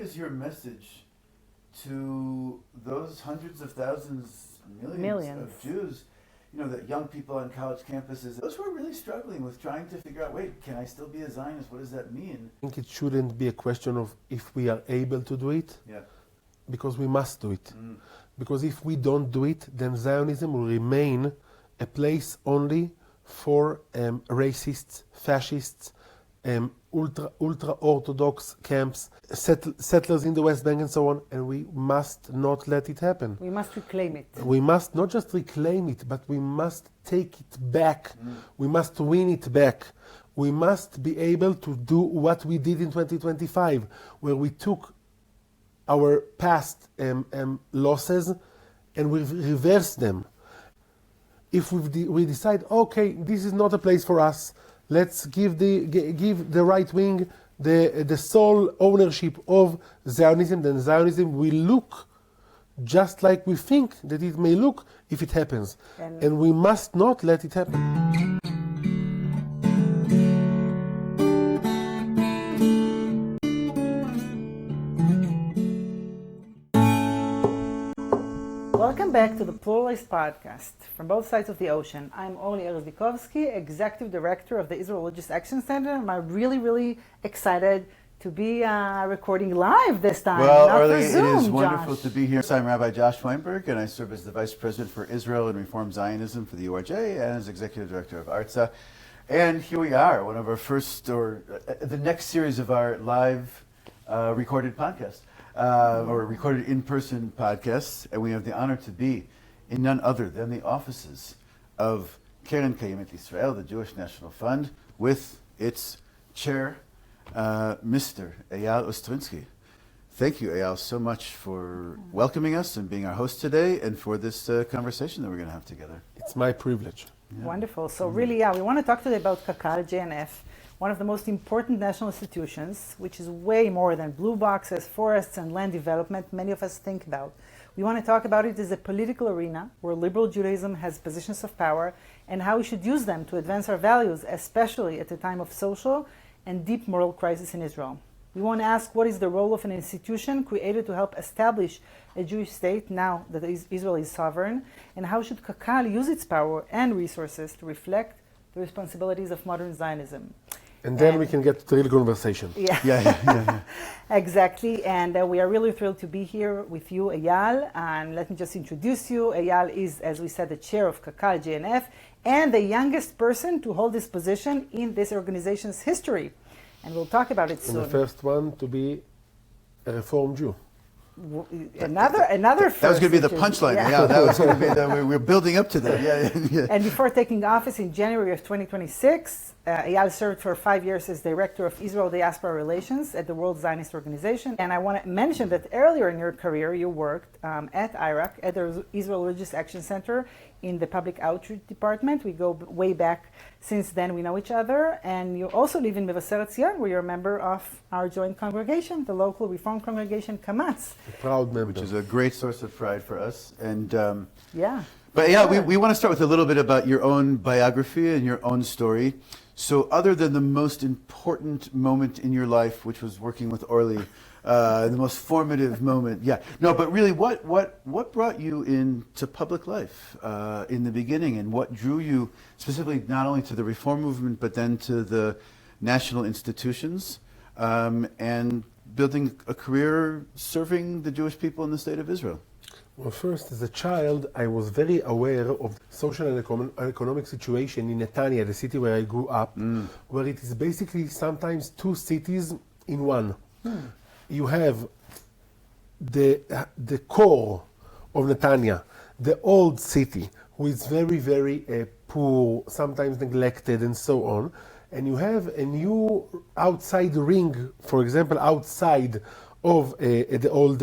is your message to those hundreds of thousands, millions of Jews, that young people on college campuses, those who are really struggling with trying to figure out, wait, can I still be a Zionist? What does that mean? I think it shouldn't be a question of if we are able to do it, because we must do it. Because if we don't do it, then Zionism will remain a place only for racists, fascists, ultra-Orthodox camps, settlers in the West Bank and so on, and we must not let it happen. We must reclaim it. We must not just reclaim it, but we must take it back. We must win it back. We must be able to do what we did in 2025, where we took our past losses and we reversed them. If we decide, okay, this is not a place for us, let's give the right wing the sole ownership of Zionism, then Zionism will look just like we think that it may look if it happens. And we must not let it happen. Welcome back to the Pluralist Podcast. From both sides of the ocean, I'm Orly Erez-Likhovski, Executive Director of the Israel Religious Action Center. I'm really, really excited to be recording live this time. Well, not Orly, for Zoom, it is wonderful Josh. to be here. I'm Rabbi Josh Weinberg, and I serve as the Vice President for Israel and Reform Zionism for the URJ and as Executive Director of ARTSA. And here we are, one of our first, or the next series of our live recorded podcast. Or recorded in-person podcasts, and we have the honor to be in none other than the offices of KKL-JNF, the Jewish National Fund, with its chair, Mr. Eyal Ostrinsky. Thank you, Eyal, so much for welcoming us and being our host today, and for this conversation that we're going to have together. It's my privilege. Yeah. Wonderful. So really, we want to talk today about KKL-JNF, one of the most important national institutions, which is way more than blue boxes, forests, and land development many of us think about. We want to talk about it as a political arena where liberal Judaism has positions of power and how we should use them to advance our values, especially at a time of social and deep moral crisis in Israel. We want to ask, what is the role of an institution created to help establish a Jewish state now that Israel is sovereign, and how should KKL use its power and resources to reflect the responsibilities of modern Zionism? And then we can get to the real conversation. Yeah. Exactly. And we are really thrilled to be here with you, Eyal. And let me just introduce you. Eyal is, as we said, the chair of KKL-JNF and the youngest person to hold this position in this organization's history. And we'll talk about it soon. And the first one to be a Reform Jew. Another first. That was going to be the punchline. Yeah, that was going to be we're building up to that. Yeah. And before taking office in January of 2026, Eyal served for 5 years as Director of Israel Diaspora Relations at the World Zionist Congress. And I want to mention that earlier in your career, you worked at IRAC, at the Israel Religious Action Center, in the Public Outreach Department. We go way back. Since then, we know each other. And you also live in Mevaseret Zion, where you're a member of our joint congregation, the local Reform congregation, Kamatz. A proud member. Which is a great source of pride for us. And But we want to start with a little bit about your own biography and your own story. So other than the most important moment in your life, which was working with Orly, the most formative moment, but really what brought you into public life in the beginning, and what drew you specifically not only to the reform movement, but then to the national institutions, and building a career serving the Jewish people in the state of Israel? Well, first, as a child, I was very aware of the social and economic situation in Netanya, the city where I grew up, where it is basically sometimes two cities in one. You have the core of Netanya, the old city, who is very, very poor, sometimes neglected, and so on. And you have a new outside ring, for example, outside of the old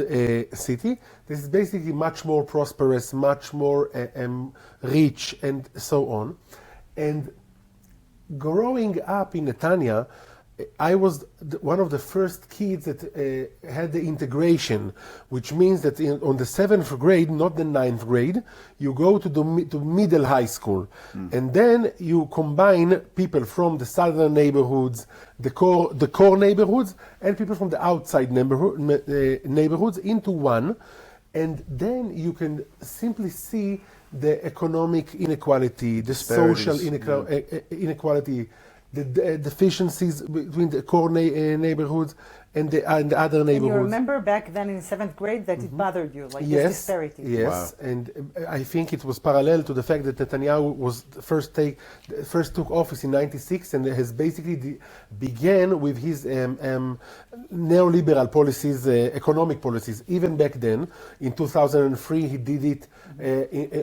city. This is basically much more prosperous, much more rich, and so on. And growing up in Netanya, I was one of the first kids that had the integration, which means that on the 7th grade, not the 9th grade, you go to middle high school. And then you combine people from the southern neighborhoods, the core neighborhoods, and people from the outside neighborhoods into one. And then you can simply see the economic inequality, the social inequality, the deficiencies between the core neighborhoods and the other neighborhoods. And you remember back then in 7th grade that it bothered you, like this disparity. Yes, Wow. and I think it was parallel to the fact that Netanyahu was first took office in '96 and has basically began with his neoliberal policies, economic policies. Even back then, in 2003, he did it he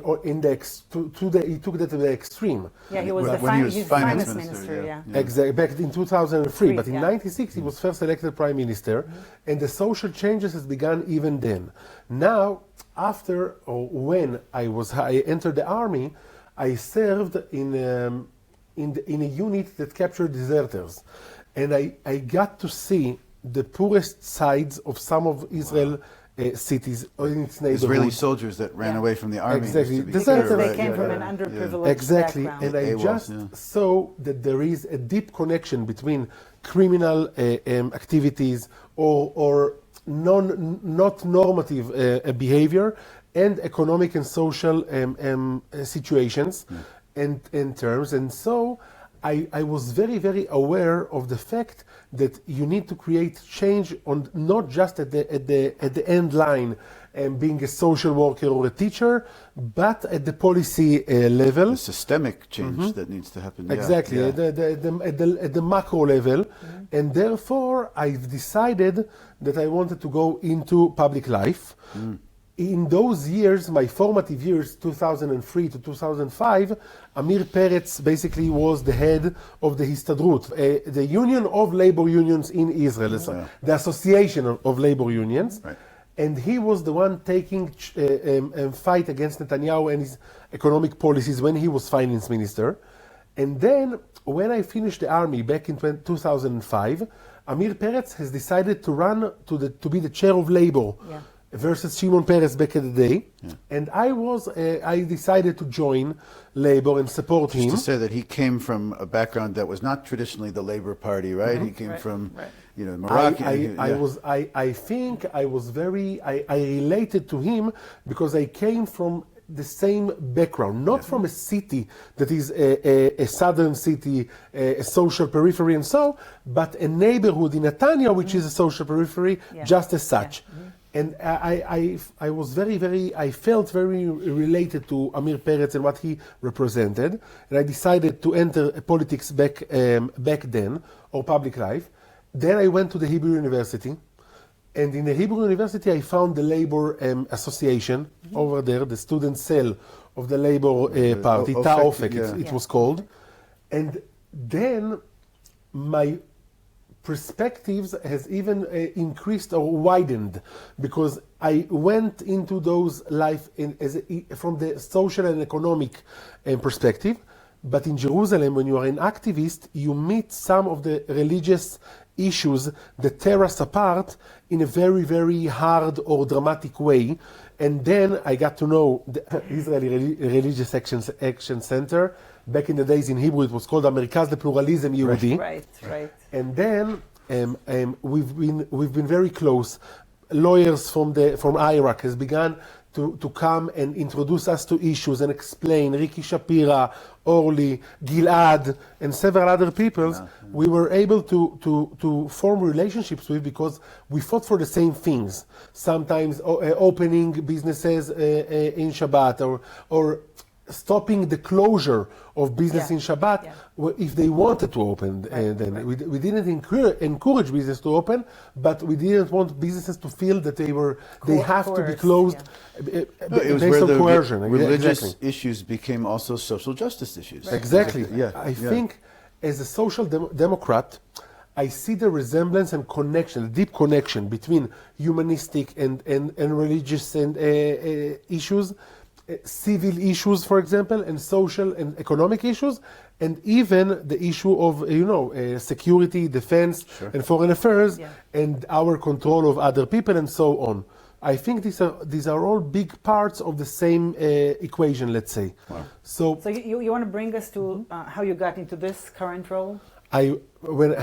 took that to the extreme. Yeah, he was When he was his finance finance minister, minister, yeah. Exactly, back in 2003, but in yeah. '96 he was first elected prime minister, and the social changes has begun even then. Now, after or when I entered the army, I served in a unit that captured deserters, and I got to see the poorest sides of some of Israel cities in its neighborhood. Israeli soldiers that ran away from the army. Exactly. just to be Because clear, they right? came Yeah, from yeah. an underprivileged Exactly, background. and I AWOL, just yeah. saw that there is a deep connection between criminal activities or not normative behavior and economic and social situations and terms. And so I was very, very aware of the fact that you need to create change on not just at the end line and being a social worker or a teacher, but at the policy level. The systemic change that needs to happen. Exactly, Yeah. at the macro level. And therefore, I've decided that I wanted to go into public life. In those years, my formative years, 2003 to 2005, Amir Peretz basically was the head of the Histadrut, the Union of Labor Unions in Israel, the Association of Labor Unions. Right. And he was the one taking fight against Netanyahu and his economic policies when he was finance minister. And then, when I finished the army back in 2005, Amir Peretz has decided to run to be the chair of labor. Yeah. Versus Shimon Peres back in the day, and I decided to join Labor and support him. Just to say that he came from a background that was not traditionally the Labor Party, right? He came Right, from, right. Moroccan. I related to him because I came from the same background, not from a city that is a southern city, a social periphery and so, but a neighborhood in Netanya, which is a social periphery just as such. And I felt very related to Amir Peretz and what he represented, and I decided to enter politics back then, or public life. Then I went to the Hebrew University, and in the Hebrew University I found the Labor Association over there, the student cell of the Labor Party, Ta'ofek, it was called. And then my perspectives has even increased or widened, because I went into those life from the social and economic perspective. But in Jerusalem, when you are an activist, you meet some of the religious issues that tear us apart in a very, very hard or dramatic way. And then I got to know the Israeli Religious Action Center. Back in the days in Hebrew, it was called Amerikaz Pluralism Yehudi. Right. And then we've been very close. Lawyers from Iraq has begun to come and introduce us to issues and explain. Ricky Shapira, Orly, Gilad, and several other peoples, we were able to form relationships with, because we fought for the same things. Sometimes opening businesses in Shabbat, or stopping the closure of business in Shabbat if they wanted to open. Then we didn't encourage business to open, but we didn't want businesses to feel that they have to be closed It was based where on the coercion. religious Exactly. issues became also social justice issues. Exactly. Yeah. I think as a social democrat, I see the resemblance and connection, the deep connection between humanistic and religious and issues civil issues, for example, and social and economic issues, and even the issue of, security, defense, and foreign affairs, and our control of other people, and so on. I think these are all big parts of the same equation, let's say. Wow. So you want to bring us to how you got into this current role? When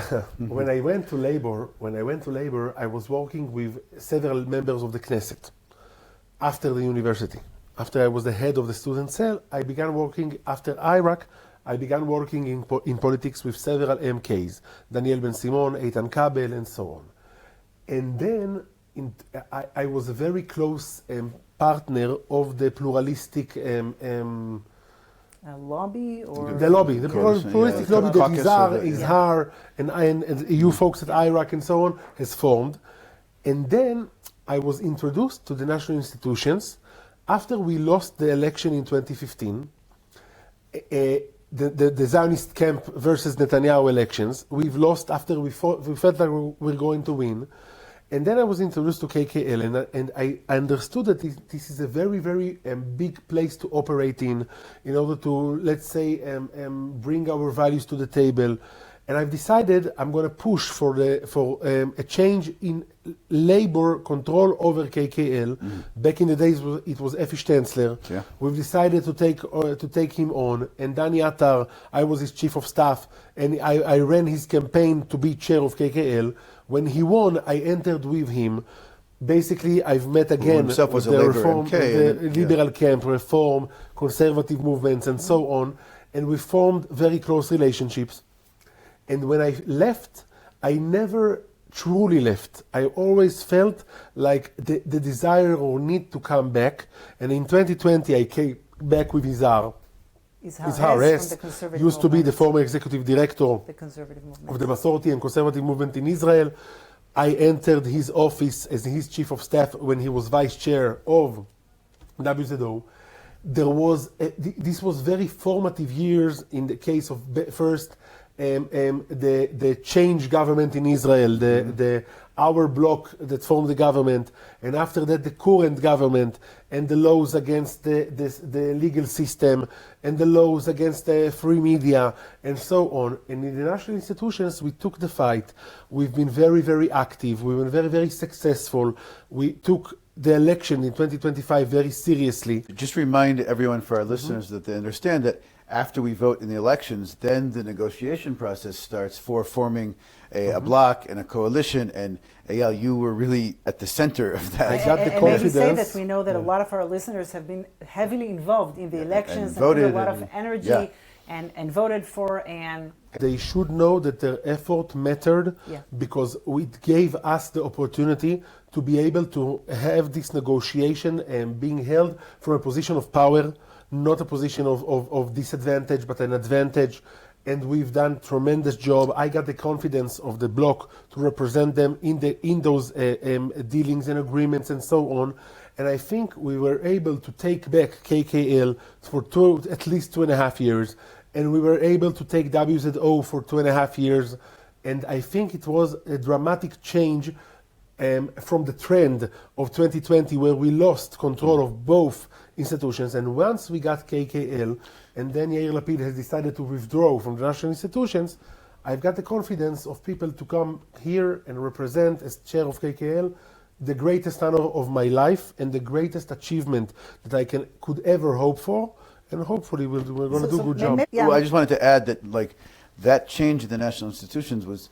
I went to labor, I was working with several members of the Knesset after the university. After I was the head of the student cell, I began working after Iraq. I began working in politics with several MKs, Daniel Ben-Simon, Eitan Kabel, and so on. And then I was a very close partner of the pluralistic lobby, or the lobby, the pluralistic lobby that Izhar and you folks at Iraq and so on has formed. And then I was introduced to the national institutions after we lost the election in 2015. The Zionist camp versus Netanyahu elections. We've lost after we felt like we were going to win. And then I was introduced to KKL, and I understood that this is a very, very big place to operate in order to, let's say, bring our values to the table. And I've decided I'm going to push for a change in labor control over KKL. Back in the days, it was Effi Stenzler. Yeah. We've decided to take him on. And Dani Attar, I was his chief of staff, and I ran his campaign to be chair of KKL. When he won, I entered with him. Basically, I've met again himself was the a labor reform, MK, the liberal camp, reform, conservative movements, and so on. And we formed very close relationships. And when I left, I never truly left. I always felt like the desire or need to come back. And in 2020, I came back with Izhar. Izhar Erez used to be the former executive director of the Masorti and conservative movement in Israel. I entered his office as his chief of staff when he was vice chair of WZO. This was very formative years in the case of first the change government in Israel, our bloc that formed the government, and after that the current government, and the laws against the legal system, and the laws against the free media, and so on. And in the national institutions, we took the fight. We've been very, very active. We've been very, very successful. We took the election in 2025 very seriously. Just remind everyone, for our listeners, that they understand that after we vote in the elections, then the negotiation process starts for forming a bloc and a coalition. And Eyal, you were really at the center of that. I got the and maybe confidence. say that we know that a lot of our listeners have been heavily involved in the elections and voted put a lot of energy and voted for. And they should know that their effort mattered because it gave us the opportunity to be able to have this negotiation and being held from a position of power, not a position of disadvantage, but an advantage. And we've done a tremendous job. I got the confidence of the bloc to represent them in those dealings and agreements and so on. And I think we were able to take back KKL for at least 2.5 years. And we were able to take WZO for 2.5 years. And I think it was a dramatic change from the trend of 2020, where we lost control of both institutions. And once we got KKL, and then Yair Lapid has decided to withdraw from the national institutions, I've got the confidence of people to come here and represent, as chair of KKL, the greatest honor of my life and the greatest achievement that I could ever hope for. And hopefully we're going to do a good job. Well, I just wanted to add that that change in the national institutions was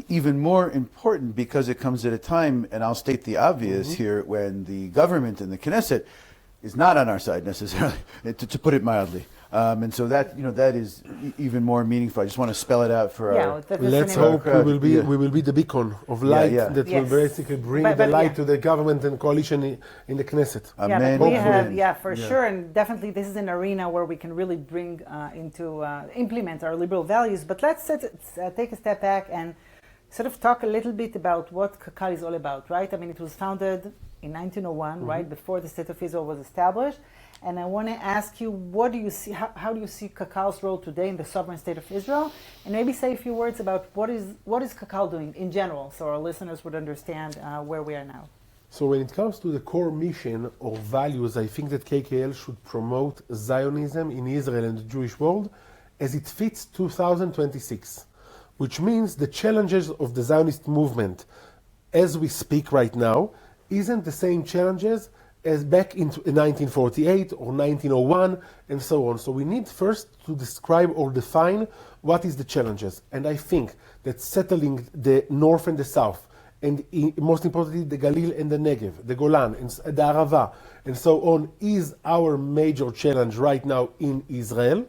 even more important because it comes at a time, and I'll state the obvious here, when the government and the Knesset is not on our side necessarily, to put it mildly. And so that that is even more meaningful. I just want to spell it out for our. Let's hope we will be the beacon of light that will basically bring the light to the government and coalition in the Knesset. Amen. We have, for sure, and definitely this is an arena where we can really bring implement our liberal values. But let's take a step back and sort of talk a little bit about what KKL is all about, right? I mean, it was founded in 1901, right, before the State of Israel was established. And I want to ask you, what do you see? How do you see KKL's role today in the sovereign state of Israel? And maybe say a few words about what is KKL doing in general, so our listeners would understand where we are now. So when it comes to the core mission or values, I think that KKL should promote Zionism in Israel and the Jewish world as it fits 2026, which means the challenges of the Zionist movement as we speak right now isn't the same challenges as back in 1948 or 1901 and so on. So we need first to describe or define what is the challenges. And I think that settling the north and the south, and most importantly the Galil and the Negev, the Golan and the Arava and so on, is our major challenge right now in Israel.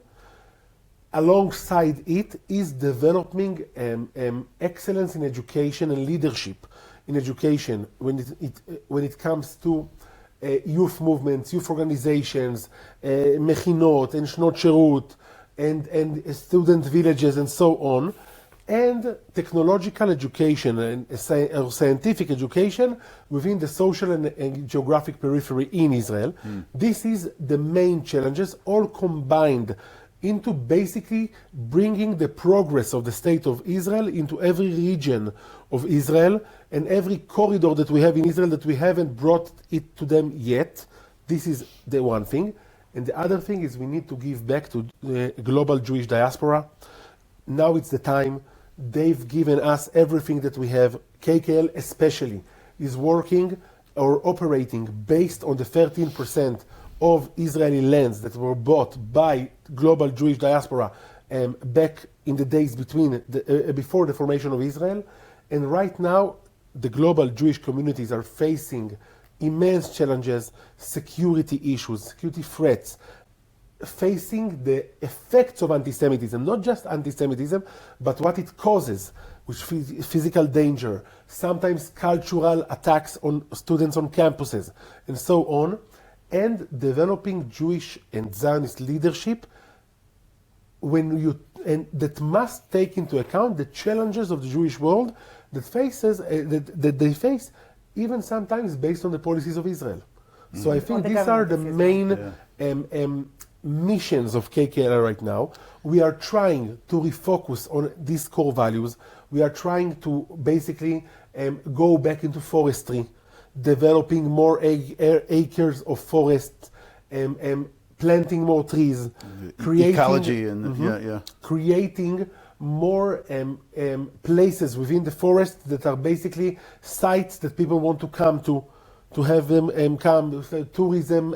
Alongside it is developing excellence in education and leadership in education when it comes to youth movements, youth organizations, mechinot and shnot shirut, and student villages and so on, and technological education and scientific education within the social and geographic periphery in Israel. This is the main challenges, all combined into basically bringing the progress of the state of Israel into every region of Israel and every corridor that we have in Israel that we haven't brought it to them yet. This is the one thing. And the other thing is we need to give back to the global Jewish diaspora. Now it's the time. They've given us everything that we have. KKL especially is working or operating based on the 13% of Israeli lands that were bought by global Jewish diaspora back in the days before the formation of Israel. And right now, the global Jewish communities are facing immense challenges, security issues, security threats, facing the effects of anti-Semitism, not just anti-Semitism, but what it causes, which physical danger, sometimes cultural attacks on students on campuses, and so on, and developing Jewish and Zionist leadership that must take into account the challenges of the Jewish world that they face, even sometimes based on the policies of Israel. So I think these are the main missions of KKL right now. We are trying to refocus on these core values. We are trying to basically go back into forestry, developing more acres of forests, planting more trees, creating ecology and creating more places within the forest that are basically sites that people want to come to have them come, tourism,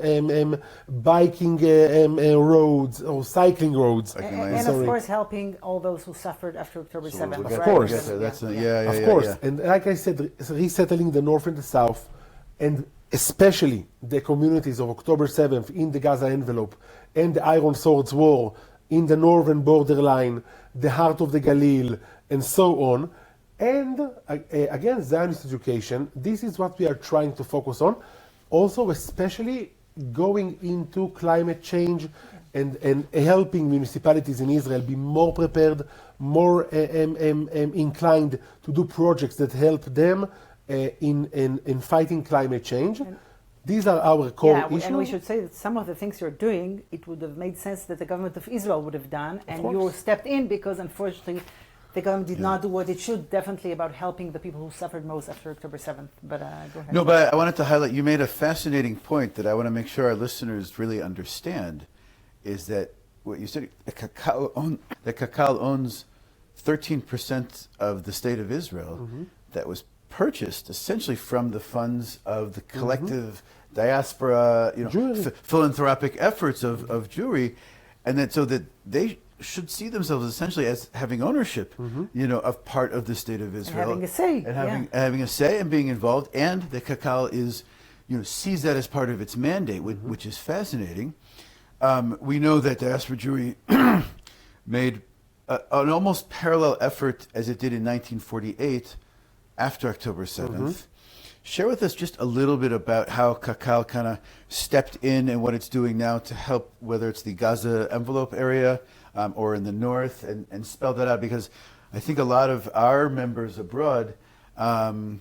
biking roads or cycling roads. And of course helping all those who suffered after October 7th. Of course. Of course. And like I said, resettling the north and the south, and especially the communities of October 7th in the Gaza envelope and the Iron Swords War in the northern borderline, the heart of the Galil, and so on. And again, Zionist education, this is what we are trying to focus on. Also, especially going into climate change and helping municipalities in Israel be more prepared, more inclined to do projects that help them in fighting climate change. These are our core issues. And we should say that some of the things you're doing, it would have made sense that the government of Israel would have done, and you stepped in because unfortunately the government did not do what it should, definitely about helping the people who suffered most after October 7th. But go ahead. No, but I wanted to highlight, you made a fascinating point that I want to make sure our listeners really understand, is that what you said, the KKL owns 13% of the state of Israel that was purchased essentially from the funds of the collective diaspora, philanthropic efforts of Jewry, and then so that they should see themselves essentially as having ownership, of part of the state of Israel, and having a say, and having a say and being involved. And the KKL is, sees that as part of its mandate, which is fascinating. We know that Diaspora Jewry made an almost parallel effort as it did in 1948 after October 7th. Share with us just a little bit about how KKL kind of stepped in and what it's doing now to help, whether it's the Gaza envelope area or in the north, and spell that out, because I think a lot of our members abroad, want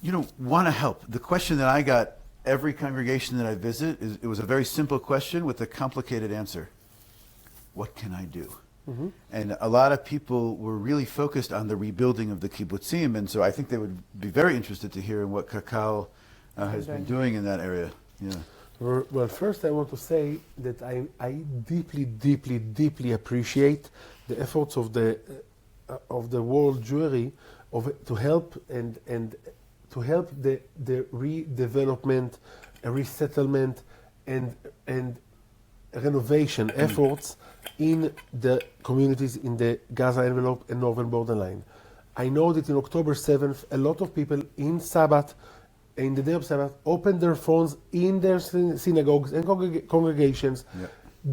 to help. The question that I got every congregation that I visit, it was a very simple question with a complicated answer. What can I do? And a lot of people were really focused on the rebuilding of the kibbutzim, and so I think they would be very interested to hear what KKL has been doing in that area. Yeah. Well, first I want to say that I deeply, deeply, deeply appreciate the efforts of the World Jewry to help and to help the redevelopment, resettlement, and renovation efforts in the communities in the Gaza envelope and northern borderline. I know that in October 7th, a lot of people in Sabbath, in the day of Sabbath, opened their phones in their synagogues and congregations,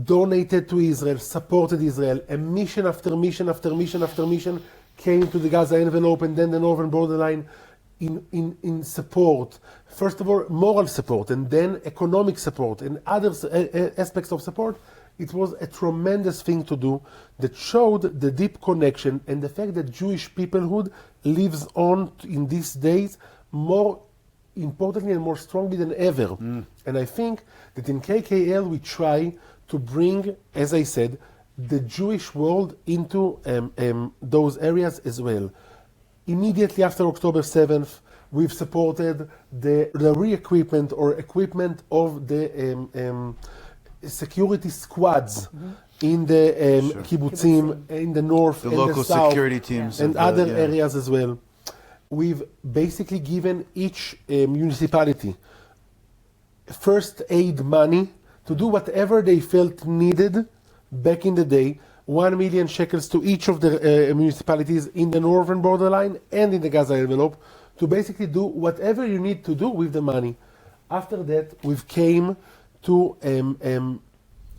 donated to Israel, supported Israel, and mission after mission after mission after mission came to the Gaza envelope and then the northern borderline in support. First of all, moral support, and then economic support, and other aspects of support. It was a tremendous thing to do that showed the deep connection and the fact that Jewish peoplehood lives on in these days more importantly and more strongly than ever. And I think that in KKL we try to bring, as I said, the Jewish world into those areas as well. Immediately after October 7th, we've supported the re-equipment or equipment of the security squads in the kibbutzim, in the north The and local the south, security teams. and other areas as well. We've basically given each municipality first aid money to do whatever they felt needed back in the day, 1 million shekels to each of the municipalities in the northern borderline and in the Gaza envelope to basically do whatever you need to do with the money. After that, we've came to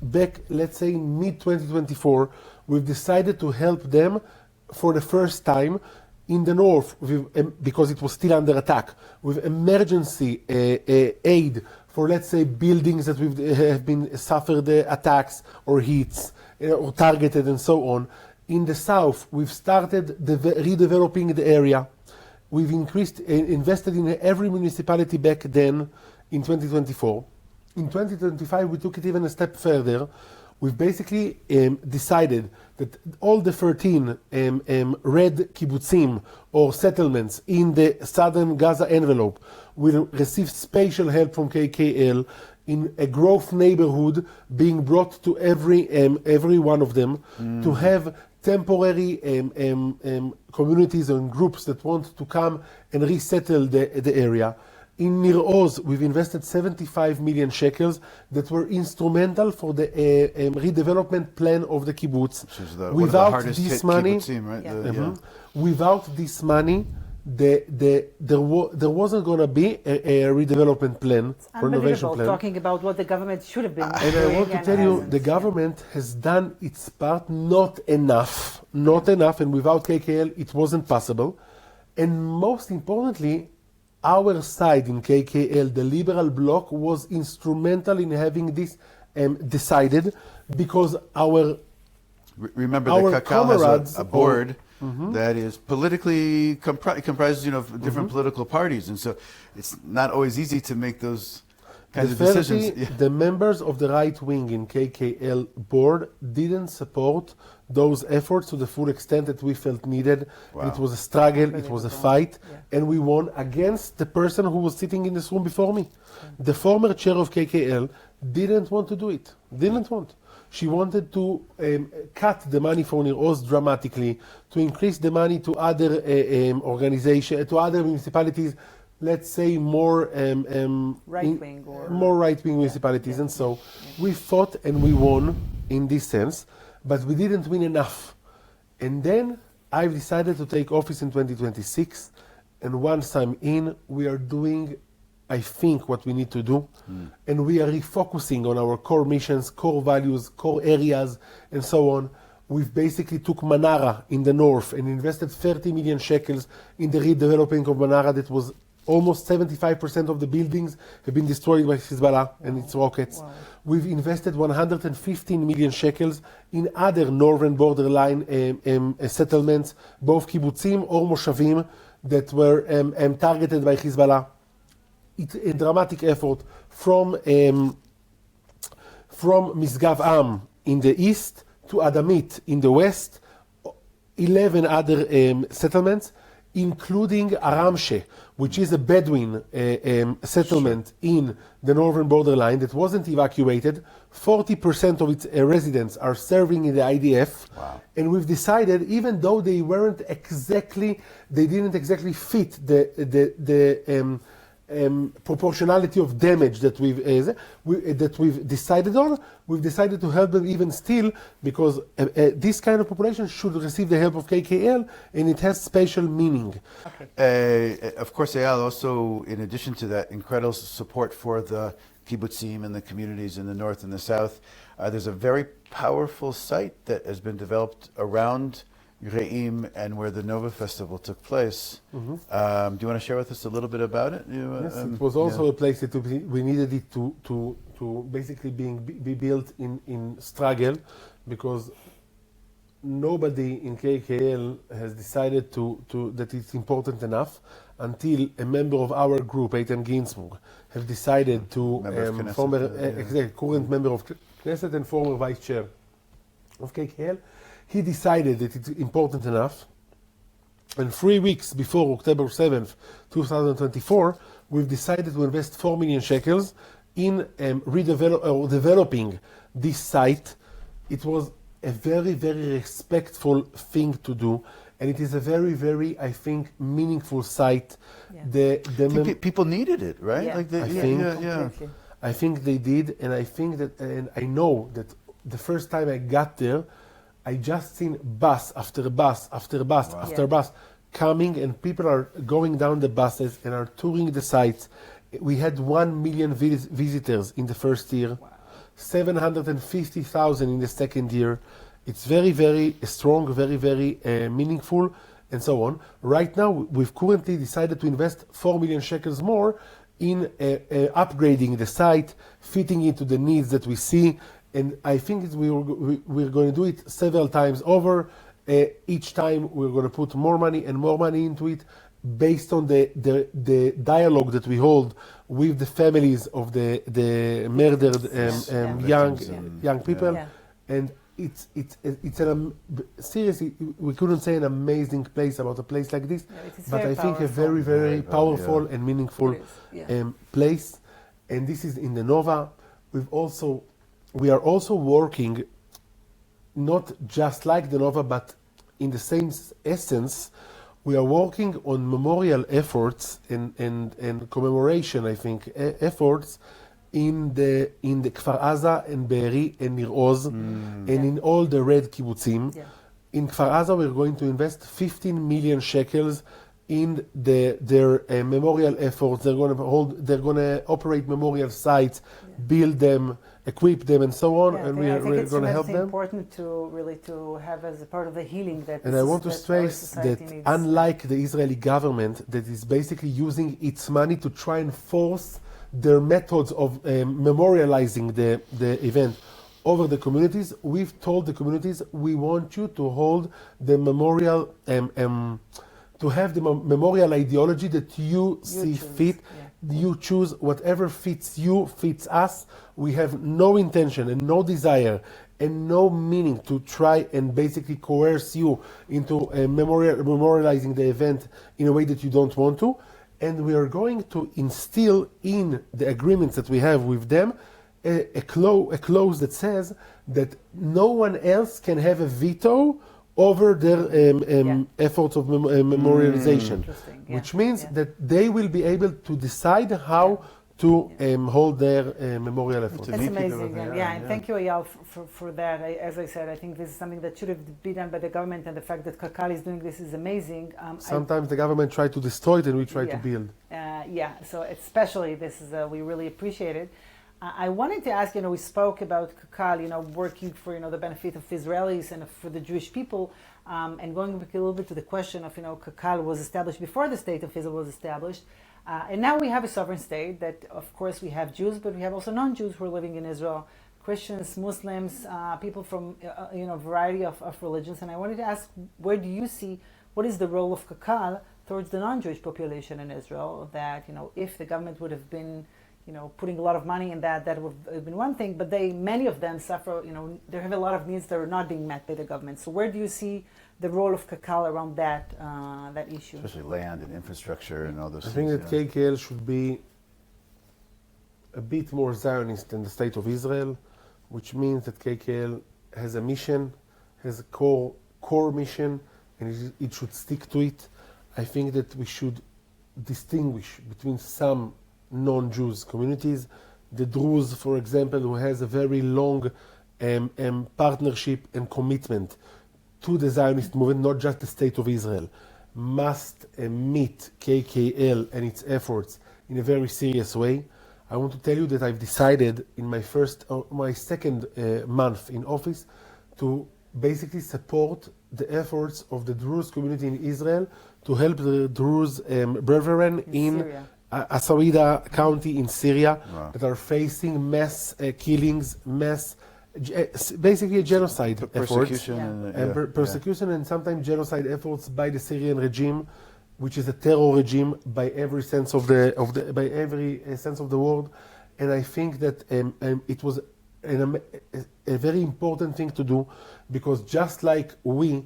back, let's say, mid-2024, we've decided to help them for the first time in the north, because it was still under attack, with emergency aid for, let's say, buildings that have been suffered attacks or hits or targeted and so on. In the south, we've started redeveloping the area. We've invested in every municipality back then in 2024. In 2025, we took it even a step further. We've basically decided that all the 13 red kibbutzim or settlements in the southern Gaza envelope will receive special help from KKL in a growth neighborhood being brought to every one of them to have temporary communities and groups that want to come and resettle the area. In Nir Oz, we've invested 75 million shekels that were instrumental for the redevelopment plan of the kibbutz. Which is one of the Without hardest this hit money, kibbutzim, right? Yeah. Without this money, there wasn't going to be a redevelopment plan or renovation Unbelievable, plan. talking about what the government should have been And doing. I want to tell you, the government has done its part, not enough, and without KKL, it wasn't possible. And most importantly, our side in KKL, the liberal bloc, was instrumental in having this decided, because Remember our that KKL has comrades a board that is politically comprises, of different political parties, and so it's not always easy to make those kinds of decisions. Yeah. The members of the right wing in KKL board didn't support those efforts to the full extent that we felt needed. Wow. It was a struggle, it was a fight, and we won against the person who was sitting in this room before me. The former chair of KKL didn't want to do it, didn't want. She wanted to cut the money for Nir Oz dramatically, to increase the money to other organizations, to other municipalities, let's say more Right-wing or... more right-wing municipalities. And so we fought and we won in this sense, but we didn't win enough. And then I've decided to take office in 2026, and once I'm in, we are doing, I think, what we need to do, and we are refocusing on our core missions, core values, core areas, and so on. We've basically took Manara in the north and invested 30 million shekels in the redeveloping of Manara. That was almost 75% of the buildings have been destroyed by Hezbollah and its rockets. Wow. We've invested 115 million shekels in other northern borderline settlements, both kibbutzim or moshavim, that were targeted by Hezbollah. It's a dramatic effort from Misgav Am in the east to Adamit in the west, 11 other settlements, including Aramshe, which is a Bedouin settlement in the northern borderline that wasn't evacuated. 40% of its residents are serving in the IDF. Wow. And we've decided, even though they didn't exactly fit the proportionality of damage that we've decided on, we've decided to help them even still, because this kind of population should receive the help of KKL, and it has special meaning. Okay. Of course, Eyal, also, in addition to that, incredible support for the kibbutzim and the communities in the north and the south. There's a very powerful site that has been developed around Re'im and where the Nova Festival took place. Do you want to share with us a little bit about it? Yes, it was also a place that we needed it to basically be built in struggle, because nobody in KKL has decided that it's important enough until a member of our group, Eitan Ginsburg, have decided to, current member of Knesset and former vice chair of KKL, he decided that it's important enough. And 3 weeks before October 7th, 2024, we've decided to invest 4 million shekels in developing this site. It was a very, very respectful thing to do. And it is a very, very, I think, meaningful site. Yeah. People needed it, right? Yeah. I think they did, and I think that, and I know that the first time I got there, I just seen bus after bus after bus after bus coming, and people are going down the buses and are touring the sites. We had 1 million visitors in the first year, 750,000 in the second year. It's very, very strong, very, very meaningful, and so on. Right now, we've currently decided to invest 4 million shekels more in upgrading the site, fitting into the needs that we see. And I think we're going to do it several times over. Each time we're going to put more money and more money into it, based on the dialogue that we hold with the families of the murdered young people. And it's seriously, we couldn't say an amazing place about a place like this, but I think a very, very powerful and meaningful place. And this is in the Nova. We are also working, not just like the Nova, but in the same essence. We are working on memorial efforts and commemoration, I think, efforts in the Kfar Aza and Be'eri and Nir Oz and in all the red kibbutzim. Yeah. In Kfar Aza, we're going to invest 15 million shekels in their memorial efforts. They're going to operate memorial sites, build them, equip them, and so on, and we're going to help them. It's important to have as a part of the healing that. And I want to stress that unlike the Israeli government, that is basically using its money to try and force their methods of memorializing the event over the communities, we've told the communities, we want you to hold the memorial, to have the memorial ideology that you see choose. fit. You choose whatever fits you, fits us. We have no intention and no desire and no meaning to try and basically coerce you into memorializing the event in a way that you don't want to. And we are going to instill in the agreements that we have with them a clause that says that no one else can have a veto over their efforts of memorialization, which means that they will be able to decide how to hold their memorial efforts. That's amazing, and thank you, Eyal, for that. As I said, I think this is something that should have been done by the government, and the fact that KKL is doing this is amazing. Sometimes the government tries to destroy it, and we try to build. So especially this is, we really appreciate it. I wanted to ask, we spoke about KKL, working for, the benefit of Israelis and for the Jewish people, and going back a little bit to the question of, KKL was established before the state of Israel was established. And now we have a sovereign state that, of course, we have Jews, but we have also non-Jews who are living in Israel, Christians, Muslims, people from, a variety of religions. And I wanted to ask, where do you see, what is the role of KKL towards the non-Jewish population in Israel, that, if the government would have been, putting a lot of money in that would have been one thing, but many of them suffer, they have a lot of needs that are not being met by the government. So where do you see the role of KKL around that issue? Especially land and infrastructure and all those I things. think that KKL should be a bit more Zionist than the State of Israel, which means that KKL has a mission, has a core mission, and it should stick to it. I think that we should distinguish between some non-Jews communities. The Druze, for example, who has a very long partnership and commitment to the Zionist movement, not just the State of Israel, must meet KKL and its efforts in a very serious way. I want to tell you that I've decided in my second month in office to basically support the efforts of the Druze community in Israel to help the Druze brethren in Asawida County in Syria that are facing mass killings, basically a genocide persecution persecution and sometimes genocide efforts by the Syrian regime, which is a terror regime by every sense of the word. And I think that it was a very important thing to do, because just like we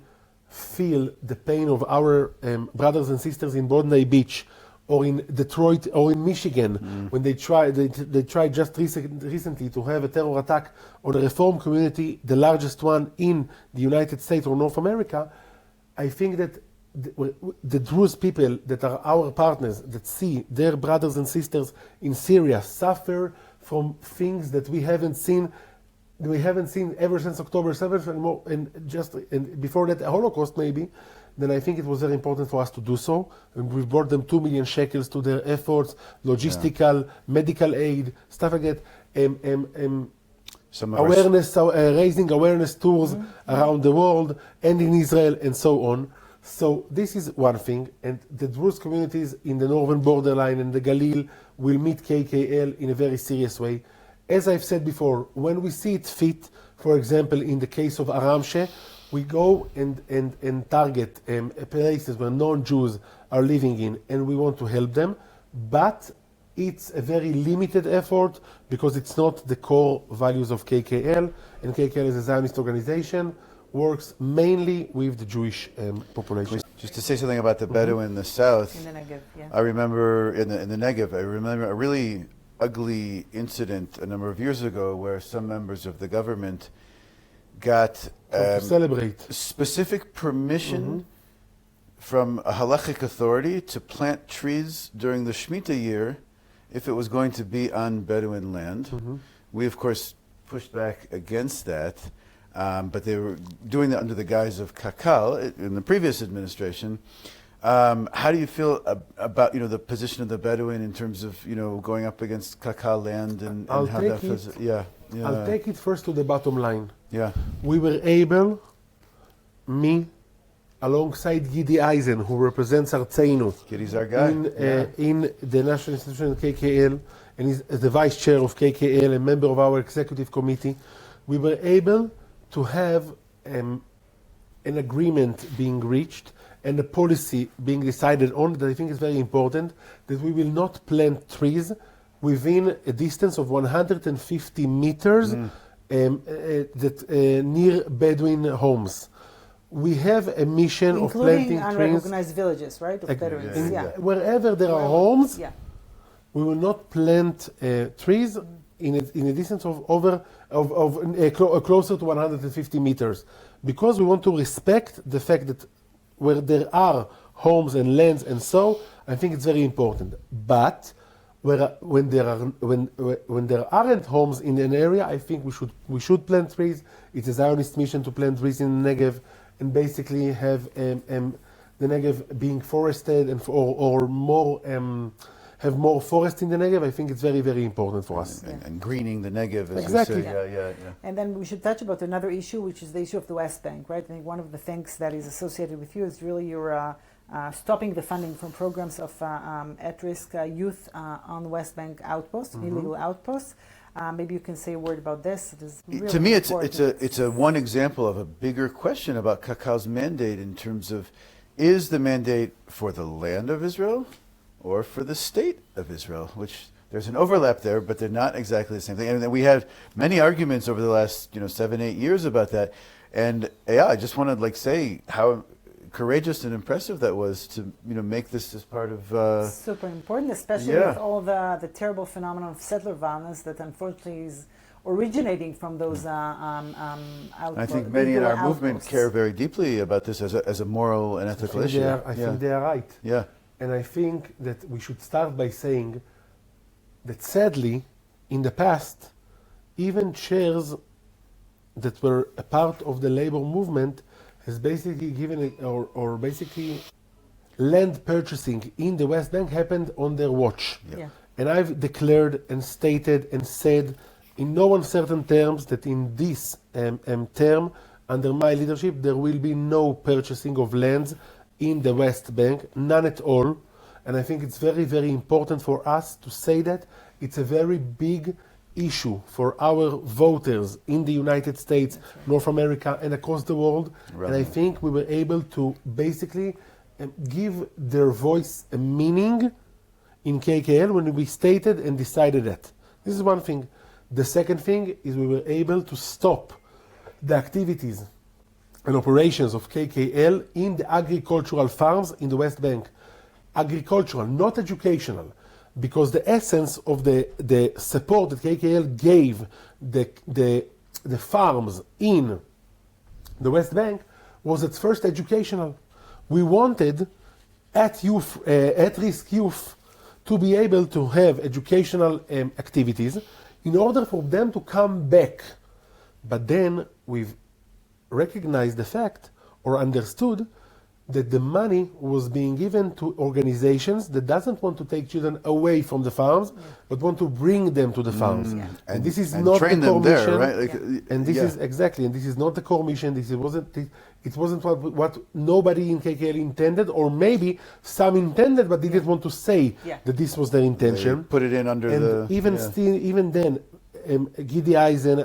feel the pain of our brothers and sisters in Bondi Beach or in Detroit or in Michigan, when they tried just recently to have a terror attack on the Reform community, the largest one in the United States or North America, I think that the Druze people that are our partners, that see their brothers and sisters in Syria suffer from things that we haven't seen ever since October 7th and before that, a Holocaust maybe, then I think it was very important for us to do so. And we brought them 2 million shekels to their efforts, logistical, medical aid, stuff like that, raising awareness tours around the world and in Israel and so on. So this is one thing, and the Druze communities in the northern borderline and the Galil will meet KKL in a very serious way. As I've said before, when we see it fit, for example, in the case of Aramshe, we go and target places where non-Jews are living in, and we want to help them, but it's a very limited effort because it's not the core values of KKL, and KKL is a Zionist organization, works mainly with the Jewish population. Just to say something about the Bedouin in the south, In the Negev, I remember in the Negev, I remember a really ugly incident a number of years ago where some members of the government got to celebrate specific permission from a halachic authority to plant trees during the Shemitah year if it was going to be on Bedouin land. We, of course, pushed back against that, but they were doing that under the guise of KKL in the previous administration. How do you feel about the position of the Bedouin in terms of going up against KKL land and how that feels? I'll take it first to the bottom line. Yeah. We were able, me, alongside Gidi Eisen, who represents Artzeinu Gidi's our guy. in the national institution of KKL, and is the vice chair of KKL, a member of our executive committee, we were able to have an agreement being reached and a policy being decided on that I think is very important, that we will not plant trees within a distance of 150 meters near Bedouin homes. We have a mission of planting trees. Including unrecognized villages, right? Of Bedouins. Wherever there are homes, we will not plant trees in a distance of closer to 150 meters, because we want to respect the fact that where there are homes and lands and so, I think it's very important. But when there aren't homes in an area, I think we should plant trees. It's a Zionist mission to plant trees in the Negev and basically have the Negev being forested and have more forest in the Negev. I think it's very, very important for us. And greening the Negev, as Exactly. you say. Yeah. And then we should touch about another issue, which is the issue of the West Bank, right? I think one of the things that is associated with you is really your stopping the funding from programs of at-risk youth on the West Bank outposts, illegal outposts. Maybe you can say a word about this. It is really to me, important. it's a one example of a bigger question about KKL's mandate in terms of, is the mandate for the land of Israel or for the state of Israel, which there's an overlap there, but they're not exactly the same thing. And we had many arguments over the last 7-8 years about that. And yeah, I just want to say how courageous and impressive that was to make this as part of. Super important, especially with all the terrible phenomenon of settler violence that unfortunately is originating from those outposts. I think many in our movement care very deeply about this as a moral and ethical issue. I think they are right. Yeah. And I think that we should start by saying that sadly, in the past, even chairs that were a part of the labor movement has basically given or basically land purchasing in the West Bank happened on their watch. Yeah. And I've declared and stated and said in no uncertain terms that in this term, under my leadership, there will be no purchasing of lands in the West Bank, none at all. And I think it's very, very important for us to say that. It's a very big issue for our voters in the United States, North America, and across the world. Right. And I think we were able to basically give their voice a meaning in KKL when we stated and decided that. This is one thing. The second thing is we were able to stop the activities and operations of KKL in the agricultural farms in the West Bank. Agricultural, not educational, because the essence of the support that KKL gave the farms in the West Bank was at first educational. We wanted at-risk youth to be able to have educational activities in order for them to come back. But then we've recognized the fact or understood that the money was being given to organizations that doesn't want to take children away from the farms, but want to bring them to the farms. And this is not train the them core there, mission. right? And this is exactly, and this is not the core mission. It wasn't what nobody in KKL intended, or maybe some intended, but didn't want to say that this was their intention. They put it in under and even then, Gidi Eisen,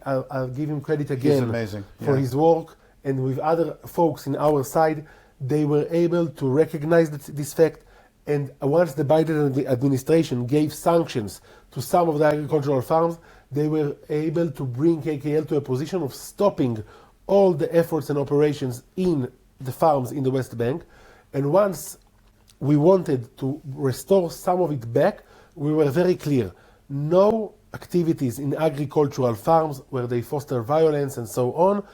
I'll give him credit again for his work. And with other folks in our side, they were able to recognize this fact. And once the Biden administration gave sanctions to some of the agricultural farms, they were able to bring KKL to a position of stopping all the efforts and operations in the farms in the West Bank. And once we wanted to restore some of it back, we were very clear. No activities in agricultural farms where they foster violence and so on.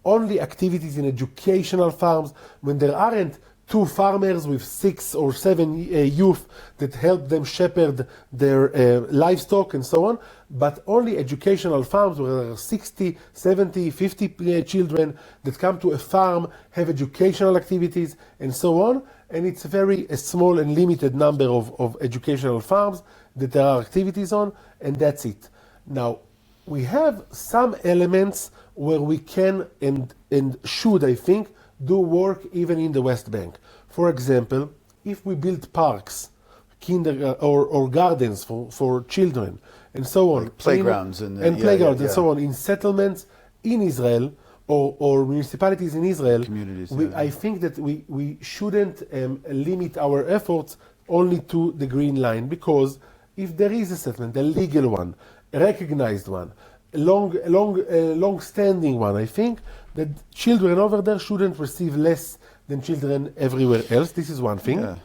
Only activities in educational farms when there aren't 2 farmers with 6 or 7 youth that help them shepherd their livestock and so on, but only educational farms where there are 60, 70, 50 children that come to a farm, have educational activities and so on. And it's a small and limited number of educational farms that there are activities on, and that's it. Now, we have some elements where we can and should, I think, do work even in the West Bank. For example, if we build parks, or gardens for children, and so on. Like playgrounds and playgrounds and so on in settlements in Israel or municipalities in Israel. Communities. I think that we shouldn't limit our efforts only to the Green Line, because if there is a settlement, a legal one, a recognized one, long-standing one, I think that children over there shouldn't receive less than children everywhere else. This is one thing. Yeah.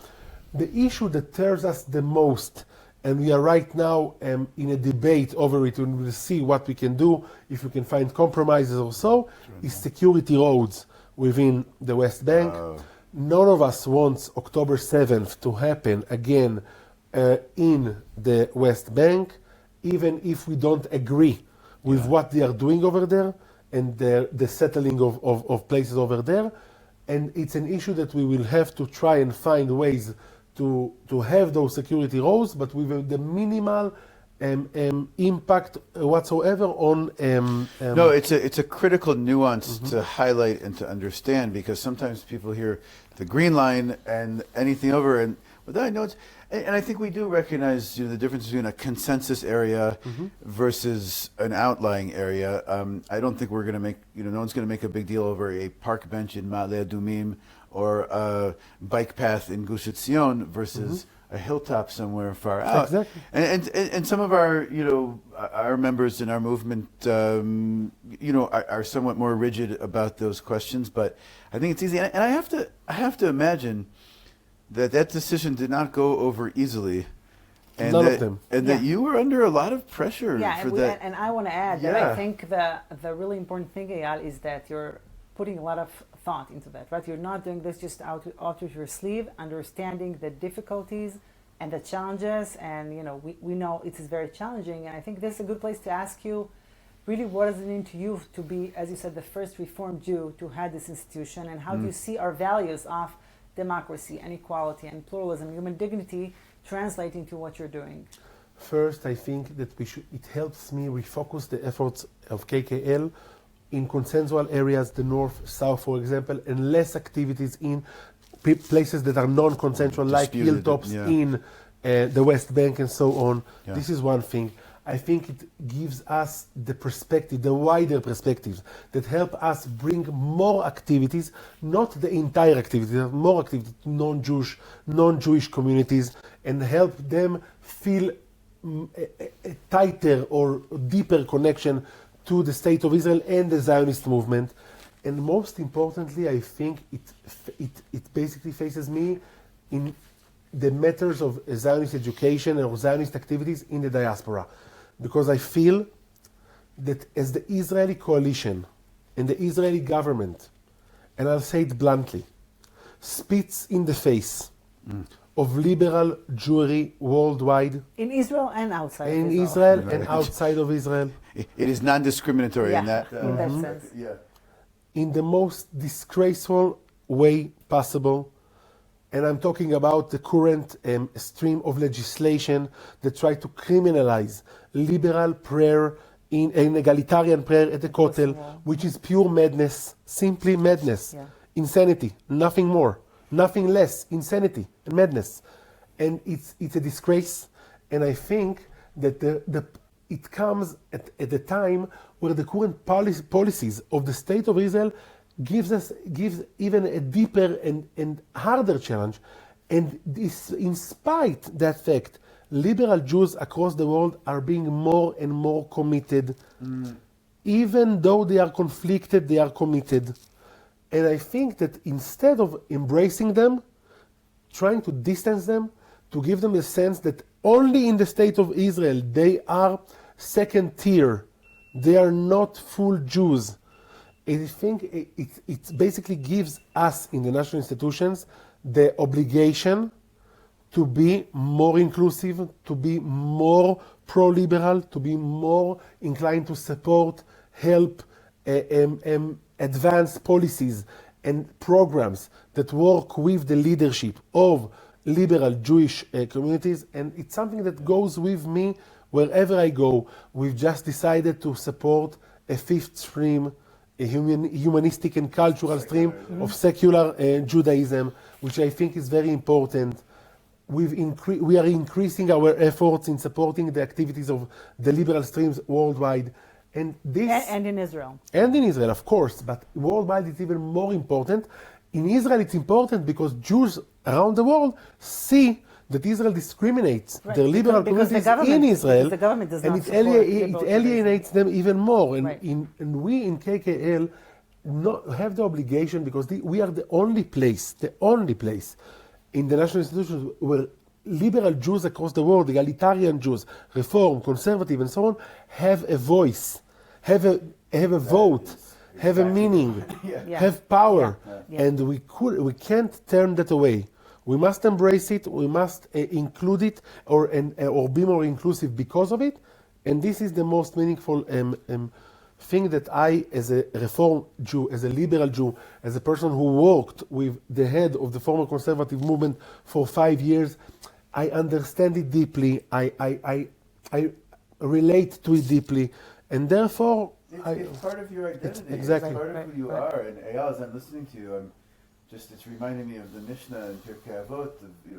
The issue that tears us the most, and we are right now in a debate over it, and we'll see what we can do, if we can find compromises or so, is security roads within the West Bank. None of us wants October 7th to happen again in the West Bank, even if we don't agree with what they are doing over there and the settling of places over there. And it's an issue that we will have to try and find ways to have those security roads, but with the minimal impact whatsoever on... No, it's a critical nuance to highlight and to understand, because sometimes people hear the Green Line and anything over, and without I know it's... And I think we do recognize the difference between a consensus area versus an outlying area. I don't think we're going to make, no one's going to make a big deal over a park bench in Ma'ale Adumim or a bike path in Gush Etzion versus a hilltop somewhere far out. Exactly. And some of our, our members in our movement, are somewhat more rigid about those questions. But I think it's easy, and I have to imagine that decision did not go over easily. And None that, of them. And that you were under a lot of pressure for that. And I want to add that I think the really important thing, Eyal, is that you're putting a lot of thought into that, right? You're not doing this just out of your sleeve, understanding the difficulties and the challenges, and we know it is very challenging, and I think this is a good place to ask you, really, what does it mean to you to be, as you said, the first Reformed Jew to head this institution, and how do you see our values of democracy and equality and pluralism, human dignity, translating to what you're doing? First, I think that it helps me refocus the efforts of KKL in consensual areas, the north, south, for example, and less activities in places that are non-consensual, like hilltops in the West Bank and so on. Yeah. This is one thing. I think it gives us the perspective, the wider perspectives that help us bring more activities, not the entire activities, more activities to non-Jewish communities, and help them feel a tighter or deeper connection to the State of Israel and the Zionist movement. And most importantly, I think it basically faces me in the matters of Zionist education or Zionist activities in the diaspora. Because I feel that as the Israeli coalition and the Israeli government, and I'll say it bluntly, spits in the face of liberal Jewry worldwide. In Israel and outside in Israel. Israel and outside of Israel. It is non-discriminatory in that sense. Yeah. In the most disgraceful way possible. And I'm talking about the current stream of legislation that try to criminalize liberal prayer in an egalitarian prayer at the Kotel, which is pure madness, simply madness, insanity, nothing more, nothing less, insanity and madness. And it's a disgrace. And I think that it comes at a time where the current policies of the State of Israel gives even a deeper and harder challenge. And this, in spite that fact, liberal Jews across the world are being more and more committed. Even though they are conflicted, they are committed. And I think that instead of embracing them, trying to distance them, to give them a sense that only in the State of Israel they are second tier, they are not full Jews. I think it basically gives us in the national institutions the obligation to be more inclusive, to be more pro-liberal, to be more inclined to support, help, advance policies and programs that work with the leadership of liberal Jewish communities. And it's something that goes with me wherever I go. We've just decided to support a fifth stream, a humanistic and cultural stream of secular Judaism, which I think is very important. We are increasing our efforts in supporting the activities of the liberal streams worldwide. And in Israel. And in Israel, of course, but worldwide it's even more important. In Israel it's important because Jews around the world see that Israel discriminates the liberal communities in Israel, the government does not and it alienates them even more. And, and we in KKL have the obligation, because we are the only place in the national institutions where liberal Jews across the world, egalitarian Jews, Reform, Conservative, and so on, have a voice, have a vote, have a meaning, have power, and we can't turn that away. We must embrace it. We must include it, or be more inclusive because of it. And this is the most meaningful thing that I, as a Reform Jew, as a liberal Jew, as a person who worked with the head of the former conservative movement for 5 years, I understand it deeply. I relate to it deeply, and therefore it's part of your identity. Exactly. It's part of who you are. And Eyal, as I'm listening to you, it's reminding me of the Mishnah in Pirkei Avot,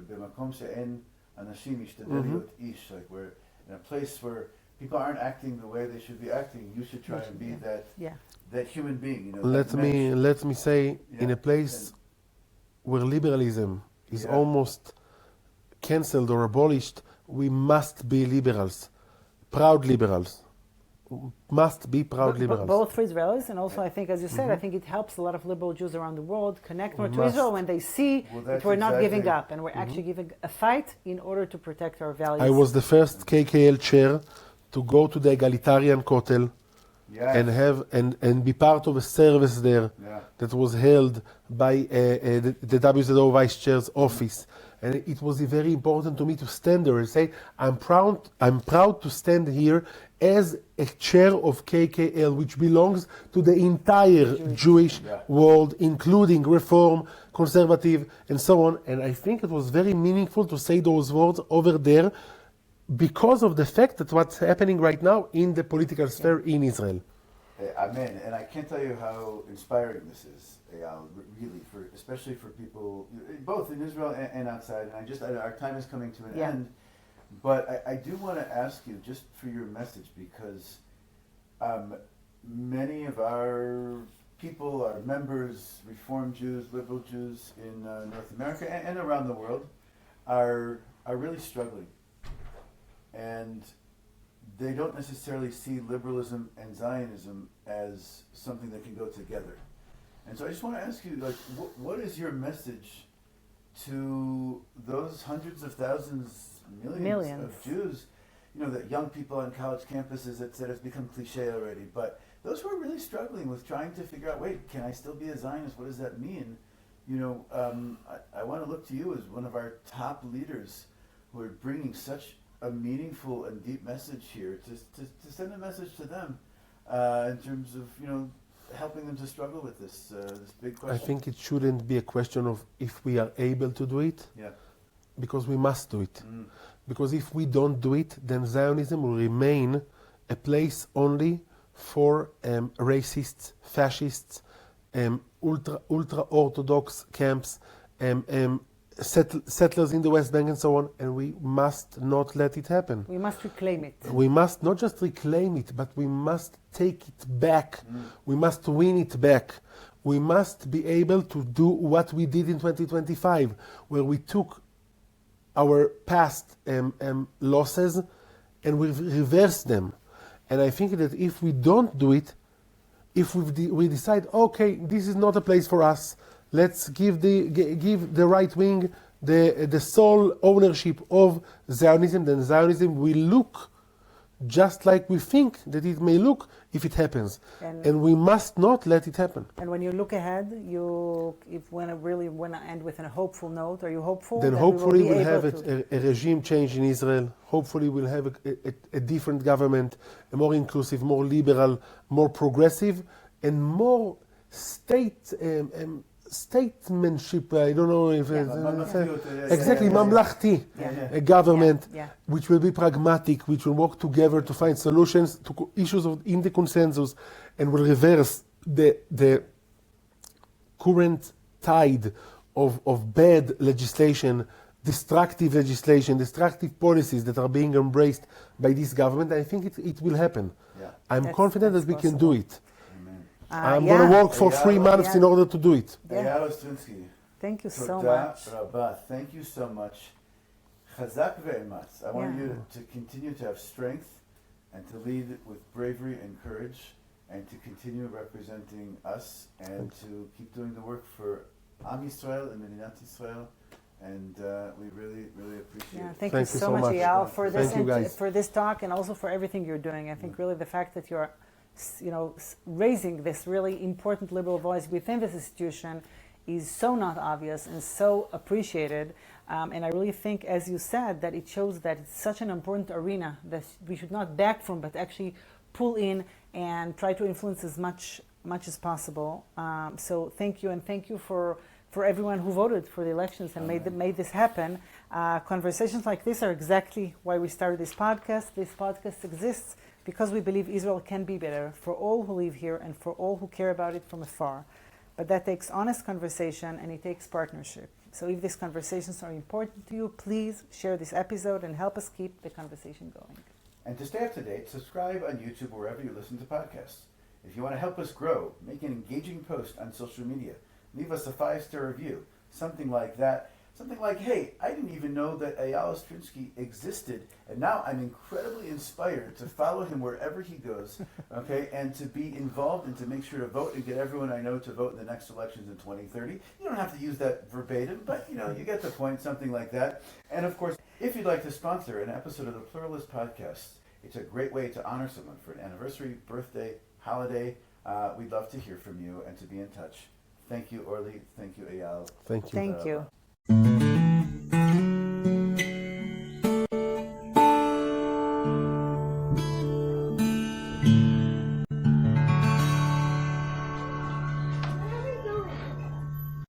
"B'makom she'en anashim yishtadel liot ish," like we're in a place where people aren't acting the way they should be acting. You should try and be that human being. Let me say, in a place where liberalism is almost cancelled or abolished, we must be liberals, proud liberals. Must be proud liberals. Both for Israelis, and also I think, as you said, I think it helps a lot of liberal Jews around the world connect more to Israel when they see that we're not giving up and we're actually giving a fight in order to protect our values. I was the first KKL chair to go to the egalitarian Kotel and have and be part of a service there that was held by the WZO vice chair's office. And it was very important to me to stand there and say, I'm proud to stand here as a chair of KKL, which belongs to the entire Jewish world, including Reform, Conservative, and so on. And I think it was very meaningful to say those words over there because of the fact that what's happening right now in the political sphere in Israel. Amen. And I can't tell you how inspiring this is, Eyal, really, especially for people both in Israel and outside. And our time is coming to an end. But I do want to ask you, just for your message, because many of our people, our members, Reform Jews, liberal Jews in North America and around the world, are really struggling. And they don't necessarily see liberalism and Zionism as something that can go together. And so I just want to ask you, like, what is your message to those hundreds of thousands, millions of Jews, that young people on college campuses, et cetera, it's become cliche already, but those who are really struggling with trying to figure out, wait, can I still be a Zionist? What does that mean? I want to look to you as one of our top leaders who are bringing such a meaningful and deep message here to send a message to them in terms of, helping them to struggle with this big question. I think it shouldn't be a question of if we are able to do it, because we must do it. Because if we don't do it, then Zionism will remain a place only for racists, fascists, ultra-Orthodox camps, settlers in the West Bank and so on, and we must not let it happen. We must reclaim it. We must not just reclaim it, but we must take it back. We must win it back. We must be able to do what we did in 2025, where we took our past losses and we reversed them. And I think that if we don't do it, if we decide, okay, this is not a place for us, let's give the right wing the sole ownership of Zionism, then Zionism will look just like we think that it may look if it happens. And we must not let it happen. And when you look ahead, if when I really want to end with a hopeful note, are you hopeful? Then hopefully we'll have a regime change in Israel. Hopefully we'll have a different government, a more inclusive, more liberal, more progressive, and more statesmanship, I don't know if exactly, mamlachti, a government which will be pragmatic, which will work together to find solutions to issues in the consensus, and will reverse the current tide of bad legislation, destructive policies that are being embraced by this government. I think it will happen. I'm confident that we can do it. I'm going to work for 3 months in order to do it. Eyal Ostrinsky. Thank you so much. Rabbi, thank you so much. Chazak ve'ematz. I want you to continue to have strength and to lead with bravery and courage and to continue representing us and to keep doing the work for Am Yisrael and Medinat Yisrael. And we really, really appreciate it. Thank you so much, Eyal, for this talk and also for everything you're doing. I think really the fact that you're raising this really important liberal voice within this institution is so not obvious and so appreciated. And I really think, as you said, that it shows that it's such an important arena that we should not back from, but actually pull in and try to influence as much as possible. So thank you, and thank you for everyone who voted for the elections and made this happen. Conversations like this are exactly why we started this podcast. This podcast exists because we believe Israel can be better for all who live here and for all who care about it from afar. But that takes honest conversation and it takes partnership. So if these conversations are important to you, please share this episode and help us keep the conversation going. And to stay up to date, subscribe on YouTube or wherever you listen to podcasts. If you want to help us grow, make an engaging post on social media, leave us a 5-star review, something like that, something like, hey, I didn't even know that Eyal Ostrinsky existed, and now I'm incredibly inspired to follow him wherever he goes, okay, and to be involved and to make sure to vote and get everyone I know to vote in the next elections in 2030. You don't have to use that verbatim, but, you know, you get the point, something like that. And, of course, if you'd like to sponsor an episode of the Pluralist Podcast, it's a great way to honor someone for an anniversary, birthday, holiday. We'd love to hear from you and to be in touch. Thank you, Orly. Thank you, Eyal. Thank you. Thank you.